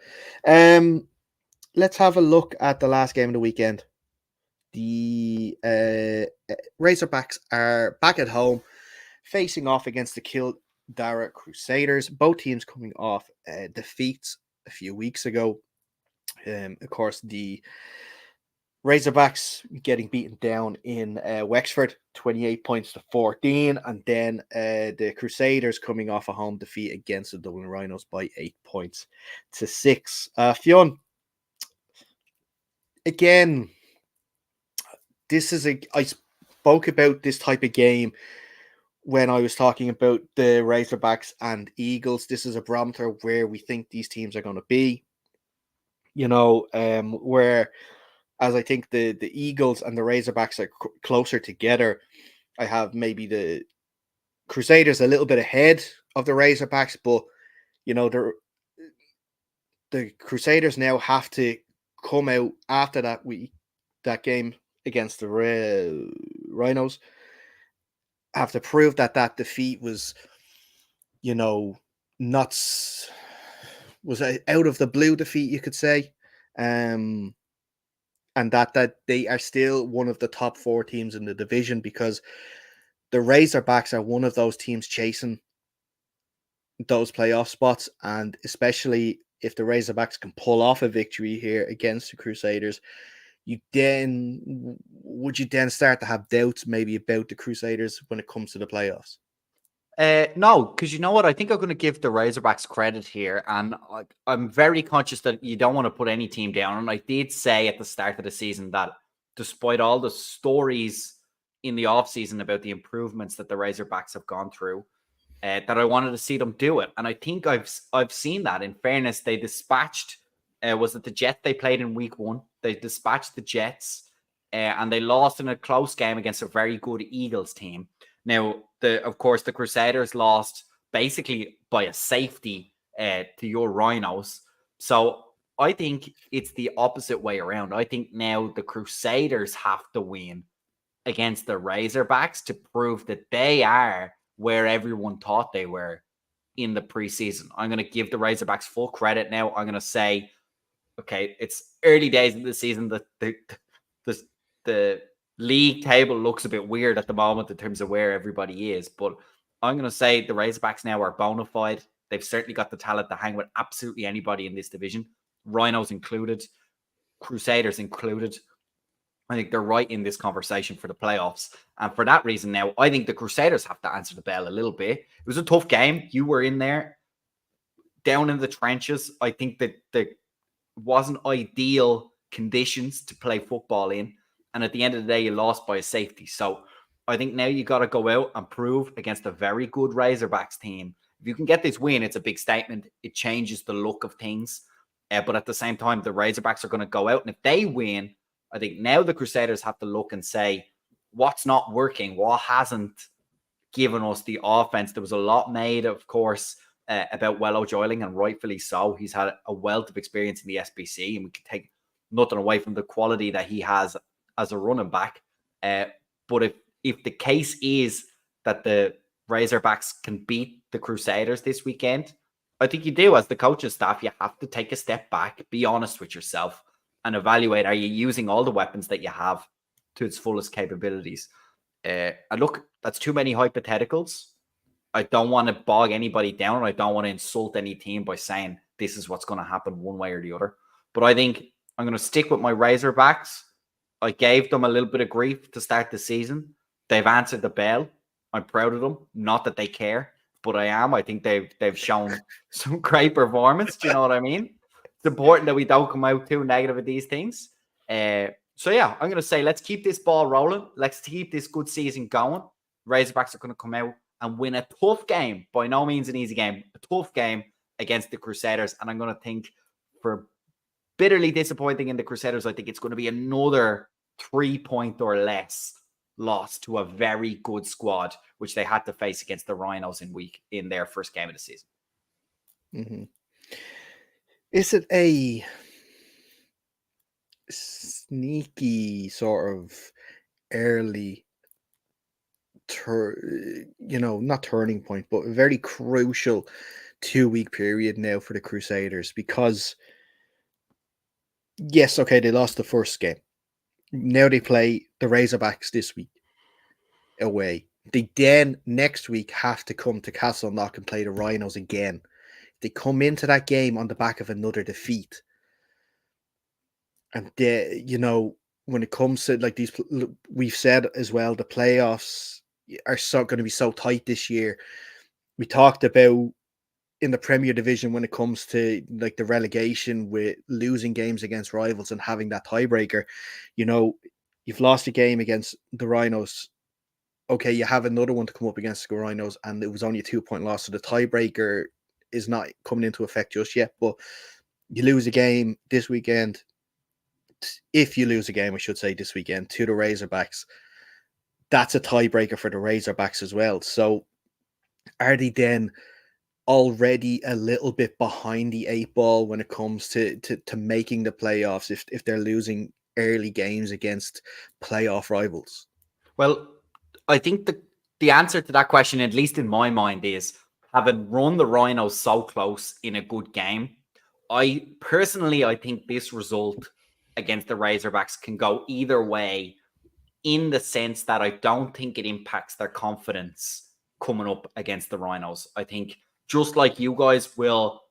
Speaker 1: Let's have a look at the last game of the weekend. The Razorbacks are back at home, facing off against the Kildare Crusaders. Both teams coming off defeats a few weeks ago. Of course, the Razorbacks getting beaten down in Wexford, 28 points to 14, and then the Crusaders coming off a home defeat against the Dublin Rhinos by 8 points to 6. Fionn, again, I spoke about this type of game when I was talking about the Razorbacks and Eagles. This is a barometer where we think these teams are going to be. Where as I think the Eagles and the Razorbacks are closer together, I have maybe the Crusaders a little bit ahead of the Razorbacks, but the Crusaders now have to come out after that game against the Rhinos, have to prove that defeat was, not was out of the blue defeat, you could say, and that they are still one of the top 4 teams in the division, because the Razorbacks are one of those teams chasing those playoff spots, and especially if the Razorbacks can pull off a victory here against the Crusaders, would you then start to have doubts maybe about the Crusaders when it comes to the playoffs?
Speaker 2: No, because you know what? I think I'm going to give the Razorbacks credit here, and I'm very conscious that you don't want to put any team down. And I did say at the start of the season that despite all the stories in the offseason about the improvements that the Razorbacks have gone through, that I wanted to see them do it. And I think I've seen that. In fairness, they dispatched, was it the Jets they played in week 1? They dispatched the Jets and they lost in a close game against a very good Eagles team. Now, of course, the Crusaders lost basically by a safety to your Rhinos. So I think it's the opposite way around. I think now the Crusaders have to win against the Razorbacks to prove that they are where everyone thought they were in the preseason. I'm going to give the Razorbacks full credit now. I'm going to say, okay, it's early days of the season. The league table looks a bit weird at the moment in terms of where everybody is, but I'm going to say the Razorbacks now are bona fide. They've certainly got the talent to hang with absolutely anybody in this division, Rhinos included, Crusaders included. I think they're right in this conversation for the playoffs. And for that reason now, I think the Crusaders have to answer the bell a little bit. It was a tough game. You were in there, down in the trenches. I think that there wasn't ideal conditions to play football in. And at the end of the day, you lost by a safety. So I think now you got to go out and prove against a very good Razorbacks team. If you can get this win, it's a big statement. It changes the look of things. But at the same time, the Razorbacks are going to go out. And if they win, I think now the Crusaders have to look and say, what's not working? What hasn't given us the offense? There was a lot made, of course, about Wello Joyling, and rightfully so. He's had a wealth of experience in the SBC, and we can take nothing away from the quality that he has as a running back. But if the case is that the Razorbacks can beat the Crusaders this weekend, I think you do, as the coaching staff, you have to take a step back, be honest with yourself, and evaluate, are you using all the weapons that you have to its fullest capabilities? And look, that's too many hypotheticals. I don't want to bog anybody down. I don't want to insult any team by saying this is what's going to happen one way or the other. But I think I'm going to stick with my Razorbacks. I gave them a little bit of grief to start the season. They've answered the bell. I'm proud of them. Not that they care, but I am. I think they've shown some great performance. Do you know what I mean? It's important that we don't come out too negative with these things. So yeah, I'm going to say, let's keep this ball rolling. Let's keep this good season going. Razorbacks are going to come out and win a tough game. By no means an easy game. A tough game against the Crusaders. And I'm going to think, for bitterly disappointing in the Crusaders, I think it's going to be another 3-point or less loss to a very good squad, which they had to face against the Rhinos in their first game of the season.
Speaker 1: Mm-hmm. Is it a sneaky sort of early, not turning point, but a very crucial 2-week period now for the Crusaders? Because yes, okay, they lost the first game. Now they play the Razorbacks this week away. They then next week have to come to Castleknock and play the Rhinos again. They come into that game on the back of another defeat. And when it comes to like these, we've said as well, the playoffs are going to be so tight this year. We talked about in the Premier Division when it comes to like the relegation, with losing games against rivals and having that tiebreaker. You've lost a game against the Rhinos. Okay, you have another one to come up against the Rhinos, and it was only a 2-point loss. So the tiebreaker is not coming into effect just yet. But you lose a game this weekend. If you lose a game, I should say, this weekend to the Razorbacks, that's a tiebreaker for the Razorbacks as well. So are they then already a little bit behind the 8 ball when it comes to making the playoffs if they're losing early games against playoff rivals?
Speaker 2: Well, I think the answer to that question, at least in my mind, is having run the Rhinos so close in a good game. I think this result against the Razorbacks can go either way, in the sense that I don't think it impacts their confidence coming up against the Rhinos. I think just like you guys will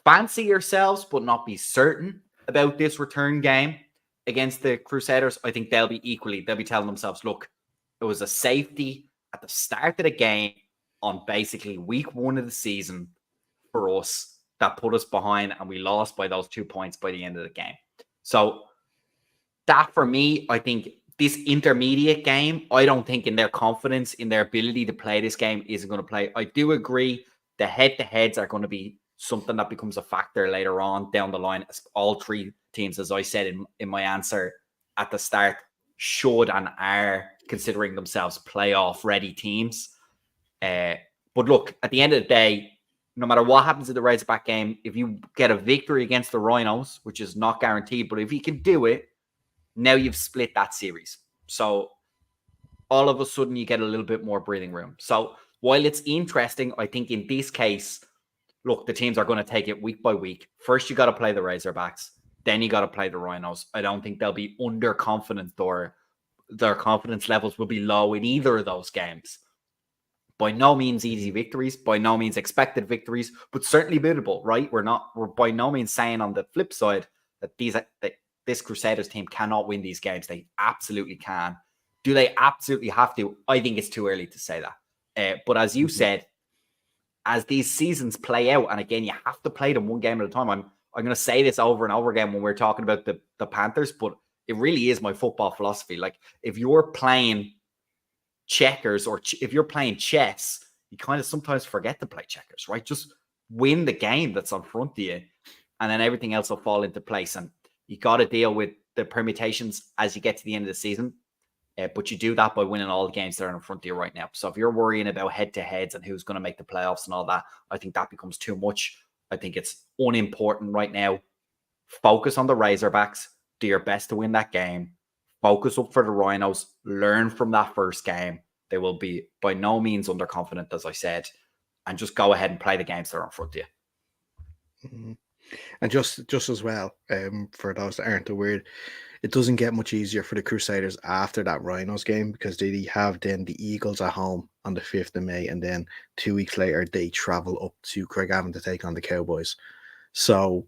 Speaker 2: fancy yourselves but not be certain about this return game against the Crusaders, I think they'll be telling themselves, look, it was a safety at the start of the game on basically week 1 of the season for us that put us behind, and we lost by those 2 points by the end of the game. So that, for me, I think this intermediate game, I don't think in their confidence, in their ability to play this game, isn't going to play. I do agree the head-to-heads are going to be something that becomes a factor later on down the line. All three teams, as I said in my answer at the start, should and are considering themselves playoff-ready teams. But look, at the end of the day, no matter what happens in the Razorback game, if you get a victory against the Rhinos, which is not guaranteed, but if you can do it, now you've split that series. So all of a sudden you get a little bit more breathing room. So while it's interesting, I think in this case, look, the teams are going to take it week by week. First, you got to play the Razorbacks. Then you got to play the Rhinos. I don't think they'll be underconfident or their confidence levels will be low in either of those games. By no means easy victories, by no means expected victories, but certainly biddable, right? We're by no means saying on the flip side that this Crusaders team cannot win these games. They absolutely can. Do they absolutely have to? I think it's too early to say that. But as you said, as these seasons play out, and again, you have to play them one game at a time. I'm going to say this over and over again when we're talking about the Panthers, but it really is my football philosophy. Like, if you're playing checkers or if you're playing chess, you kind of sometimes forget to play checkers, right? Just win the game that's in front of you, and then everything else will fall into place. And you got to deal with the permutations as you get to the end of the season. But you do that by winning all the games that are in front of you right now. So if you're worrying about head-to-heads and who's going to make the playoffs and all that, I think that becomes too much. I think it's unimportant right now. Focus on the Razorbacks. Do your best to win that game. Focus up for the Rhinos. Learn from that first game. They will be by no means underconfident, as I said. And just go ahead and play the games that are in front of you.
Speaker 1: Mm-hmm. And just as well, for those that aren't aware, it doesn't get much easier for the Crusaders after that Rhinos game, because they have then the Eagles at home on the 5th of May, and then 2 weeks later they travel up to Craigavon to take on the Cowboys. So,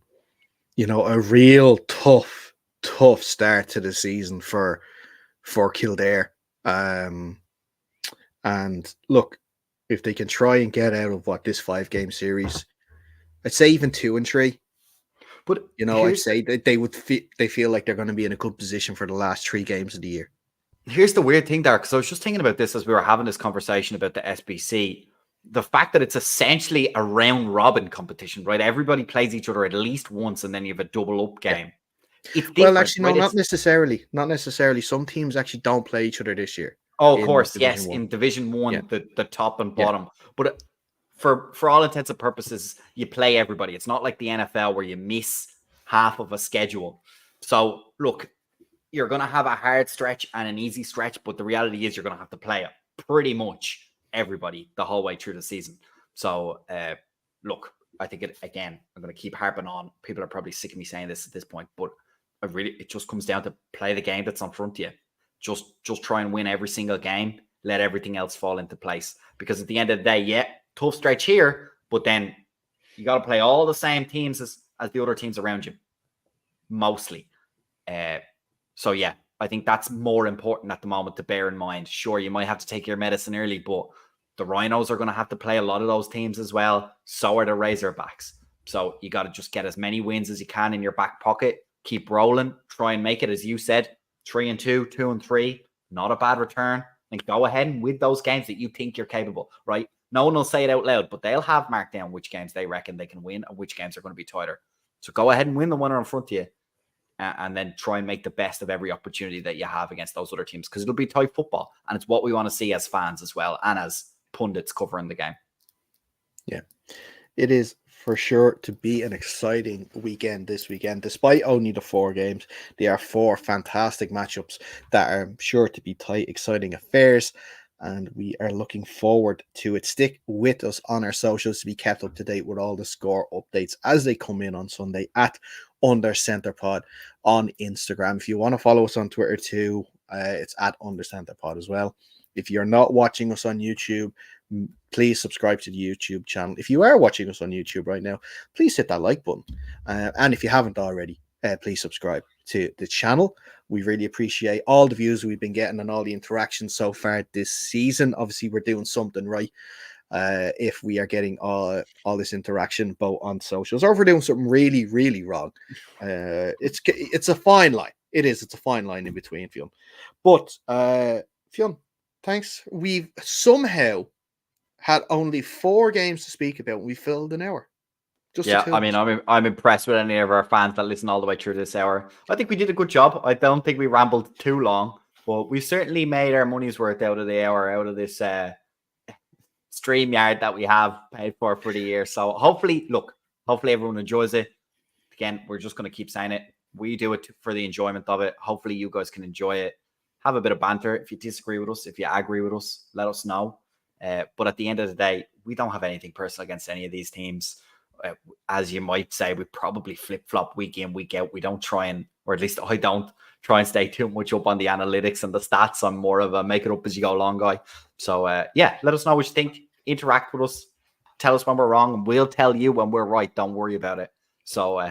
Speaker 1: a real tough start to the season for Kildare. And look, if they can try and get out of this 5-game series, I'd say even 2 and 3. But I'd say that they feel like they're going to be in a good position for the last 3 games of the year.
Speaker 2: Here's the weird thing, Dark. So I was just thinking about this as we were having this conversation about the SBC. The fact that it's essentially a round robin competition, right? Everybody plays each other at least once, and then you have a double up game.
Speaker 1: Yeah. Well, actually, no, not necessarily. Not necessarily. Some teams actually don't play each other this year.
Speaker 2: Oh, of course, yes. In Division 1, the top and bottom. Yeah. But for all intents and purposes, you play everybody. It's not like the NFL where you miss half of a schedule. So, look, you're going to have a hard stretch and an easy stretch, but the reality is you're going to have to play pretty much everybody the whole way through the season. So, look, I think I'm going to keep harping on. People are probably sick of me saying this at this point, but it just comes down to play the game that's in front of you. Just try and win every single game. Let everything else fall into place. Because at the end of the day, tough stretch here, but then you got to play all the same teams as the other teams around you, mostly. So, I think that's more important at the moment to bear in mind. Sure, you might have to take your medicine early, but the Rhinos are going to have to play a lot of those teams as well. So are the Razorbacks. So you got to just get as many wins as you can in your back pocket. Keep rolling. Try and make it, as you said, 3-2, 2-3. Not a bad return. And go ahead and win those games that you think you're capable, right? No one will say it out loud, but they'll have marked down which games they reckon they can win and which games are going to be tighter. So go ahead and win the one in front of you, and then try and make the best of every opportunity that you have against those other teams, because it'll be tight football, and it's what we want to see as fans as well and as pundits covering the game.
Speaker 1: Yeah, it is for sure to be an exciting weekend this weekend. Despite only the 4 games, there are 4 fantastic matchups that are sure to be tight, exciting affairs, and we are looking forward to it. Stick with us on our socials to be kept up to date with all the score updates as they come in on Sunday at UnderCenterPod on Instagram. If you want to follow us on Twitter too, it's at UnderCenterPod as well. If you're not watching us on YouTube, please subscribe to the YouTube channel. If you are watching us on YouTube right now, please hit that like button. And if you haven't already, please subscribe to the channel. We really appreciate all the views we've been getting and all the interactions so far this season. Obviously, we're doing something right if we are getting all this interaction both on socials, or if we're doing something really, really wrong. It's a fine line. It is. It's a fine line in between, Fionn. But Fionn, thanks. We've somehow had only 4 games to speak about. We filled an hour.
Speaker 2: I mean, I'm impressed with any of our fans that listen all the way through this hour. I think we did a good job. I don't think we rambled too long, but we certainly made our money's worth out of the hour, out of this StreamYard that we have paid for the year. So hopefully everyone enjoys it. Again, we're just going to keep saying it. We do it for the enjoyment of it. Hopefully you guys can enjoy it. Have a bit of banter. If you disagree with us, if you agree with us, let us know. But at the end of the day, we don't have anything personal against any of these teams. As you might say, we probably flip-flop week in, week out. We don't try and, or at least I don't try and stay too much up on the analytics and the stats. I'm more of a make it up as you go along guy. So let us know what you think. Interact with us. Tell us when we're wrong, and we'll tell you when we're right. Don't worry about it. So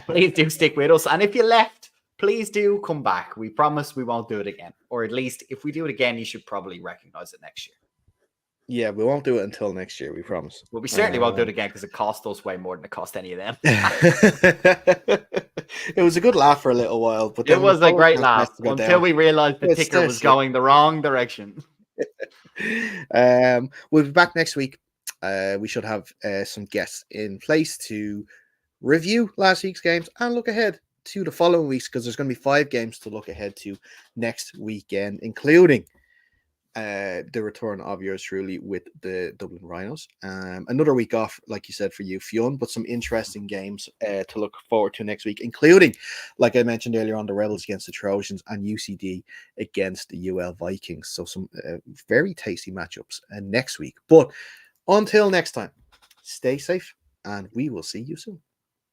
Speaker 2: please do stick with us. And if you left, please do come back. We promise we won't do it again. Or at least if we do it again, you should probably recognize it next year.
Speaker 1: Yeah, we won't do it until next year, we promise.
Speaker 2: Well, we certainly won't do it again because it cost us way more than it cost any of them.
Speaker 1: It was a good laugh for a little while, but
Speaker 2: it was a great laugh until we realized the ticker was going the wrong direction.
Speaker 1: We'll be back next week. We should have some guests in place to review last week's games and look ahead to the following weeks, because there's going to be 5 games to look ahead to next weekend, including the return of yours truly with the Dublin Rhinos. Another week off, like you said, for you, Fionn, but some interesting games to look forward to next week, including, like I mentioned earlier on, the Rebels against the Trojans and UCD against the UL Vikings. So some very tasty matchups next week. But until next time, stay safe and we will see you soon.